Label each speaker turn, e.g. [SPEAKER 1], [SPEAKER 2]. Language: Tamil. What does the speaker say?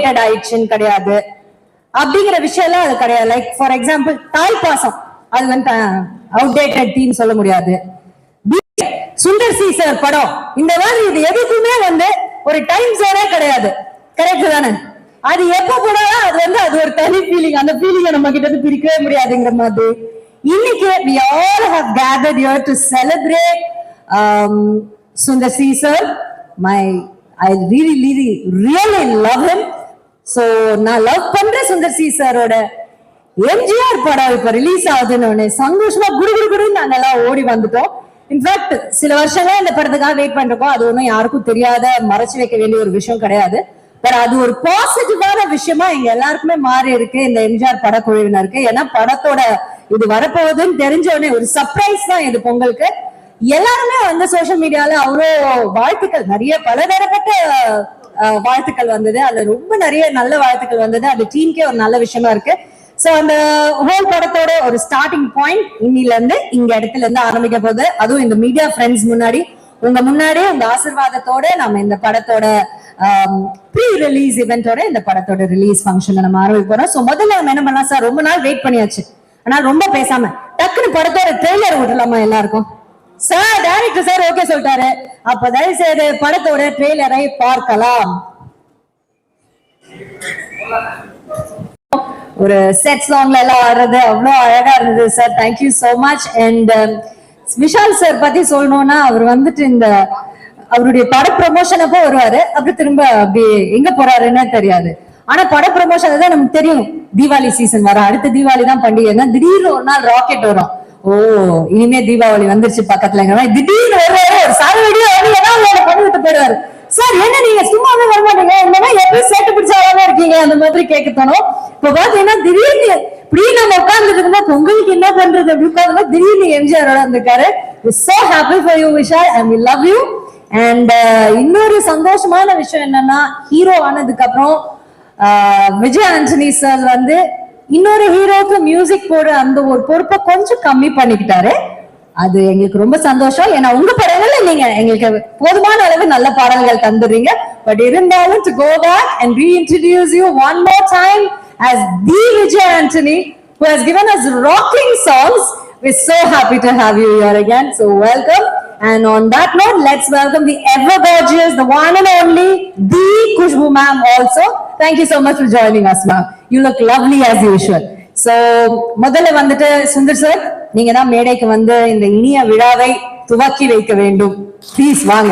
[SPEAKER 1] அவுடேட்டட் ஆயிடுச்சுன்னு கிடையாது. அப்படிங்கிற விஷயம் எல்லாம் அது கிடையாது. லைக் ஃபார் எக்ஸாம்பிள் தாய் பாசம், அது வந்து அவுடேட்டட் தீம் சொல்ல முடியாது. சுந்தர் சி சார் படம் இந்த மாதிரி இது எதுக்குமே வந்து ஒரு டைம் ஜோனே கிடையாது. கரெக்ட் தானே? அது எப்ப போனாலும் அது வந்து அது ஒரு தனி ஃபீலிங். அந்த ஃபீலிங்கை நம்ம கிட்ட இருந்து பிரிக்கவே முடியாதுங்கிற மாதிரி இன்னைக்கு we all have gathered here to celebrate Sundar C sir. I really love him. So நான் லவ் பண்ற சுந்தர் சி சாரோட எம்ஜிஆர் படம் இப்ப ரிலீஸ் ஆகுதுன்னு சந்தோஷமா குடுகுடுன்னு நாங்க எல்லாம் ஓடி வந்துட்டோம். இன்ஃபேக்ட் சில வருஷங்களா இந்த படத்துக்காக வெயிட் பண்றோம். அது ஒன்றும் யாருக்கும் தெரியாத மறைச்சு வைக்க வேண்டிய ஒரு விஷயம் கிடையாது. பட் அது ஒரு பாசிட்டிவான விஷயமா எங்க எல்லாருக்குமே மாறி இருக்கு இந்த எம்ஜிஆர் படக்குழுவினருக்கு. ஏன்னா படத்தோட இது வரப்போகுதுன்னு தெரிஞ்ச உடனே ஒரு சர்ப்ரைஸ் தான் இது பொங்கலுக்கு. எல்லாருமே வந்து சோசியல் மீடியால அவ்வளோ வாழ்த்துக்கள், நிறைய பலதரப்பட்ட வாழ்த்துக்கள் வந்தது. அதுல ரொம்ப நிறைய நல்ல வாழ்த்துக்கள் வந்தது. அது டீமுக்கே ஒரு நல்ல விஷயமா இருக்கு. சோ அந்த ஹோல் படத்தோட ஒரு ஸ்டார்டிங் பாயிண்ட் இன்னில இருந்து இங்க இடத்துல இருந்து ஆரம்பிக்க போகுது. அதுவும் இந்த மீடியா ஃப்ரெண்ட்ஸ் முன்னாடி, உங்க முன்னாடியே உங்க ஆசீர்வாதத்தோட நம்ம இந்த படத்தோட ப்ரீ ரிலீஸ் இவெண்டோட இந்த படத்தோட ரிலீஸ் ஃபங்க்ஷன்ல நம்ம ஆரம்பிக்க போறோம். சோ முதல்ல நம்ம என்ன பண்ணலாம் சார், ரொம்ப நாள் வெயிட் பண்ணியாச்சு, ஆனா ரொம்ப பேசாம டக்குன்னு படத்தோட ட்ரெய்லர் விட்டுலாமா எல்லாருக்கும்? சார் டைரக்டர் சார் ஓகே சொல்லிட்டாரு. அப்ப தயவு செய்து படத்தோட ட்ரெய்லரை பார்க்கலாம். ஒரு செட் சாங்ல எல்லாம் ஆடுறது அவ்வளோ அழகா இருந்தது sir. Thank you so much. And Vishal sir பத்தி சொல்லணும்னா அவர் வந்துட்டு இந்த அவருடைய பட ப்ரமோஷன் அப்போ வருவாரு, அப்புறம் திரும்ப அப்படி எங்க போறாருன்னு தெரியாது. ஆனா பட ப்ரமோஷன் தான் நமக்கு தெரியும். தீபாவளி சீசன் வர அடுத்த தீபாவளி தான் பண்டிகை. திடீர்னு ஒரு நாள் ராக்கெட் வரும். ஓ இனிமே தீபாவளி வந்துருச்சு பக்கத்துல, திடீர்னு வருவாரு, ஒரு சாதவடியா பண்ணிவிட்டு போயிடுவாரு. சார் என்ன நீங்க சும்மாவே வரமாட்டீங்க, இந்த மாதிரி எப்படி சேட்டு பிடிச்சாவே இருக்கீங்க அந்த மாதிரி கேட்க தோணும். இப்ப பாத்தீங்கன்னா திடீர்னு இப்படி நம்ம உட்கார்ந்துட்டு இருக்கும்போது பொங்கலுக்கு என்ன பண்றது அப்படி உட்கார்ந்து திடீர்னு எம்ஜிஆரோட இருந்திருக்காரு. so happy for you Vishal and we love you. And இன்னொரு சந்தோஷமான விஷயம் என்னன்னா, ஹீரோ ஆனதுக்கு அப்புறம் விஜய் ஆண்டனி சார் வந்து இன்னொரு ஹீரோக்கு மியூசிக் போடுற அந்த ஒரு பொறுப்பை கொஞ்சம் கம்மி பண்ணிக்கிட்டாரு. அது எங்களுக்கு ரொம்ப சந்தோஷம். ஏன்னா உங்க படங்கள்ல நீங்க எங்களுக்கு போதுமான அளவு நல்ல பாடல்கள் தந்துடுறீங்க. பட் இருந்தாலும் to go back and reintroduce you one more time as the Vijay Antony who has given us rocking songs. We're so happy to have you here again. So welcome. And on that note, let's welcome the ever gorgeous, the one and only, the Khushbu ma'am also. Thank you so much for joining us, ma'am. You look lovely as usual. So முதல்ல வந்துட்டு சுந்தர் சார், நீங்க தான் மேடைக்கு வந்து இந்த இனிய விழாவை துவக்கி வைக்க வேண்டும். ப்ளீஸ் வாங்க.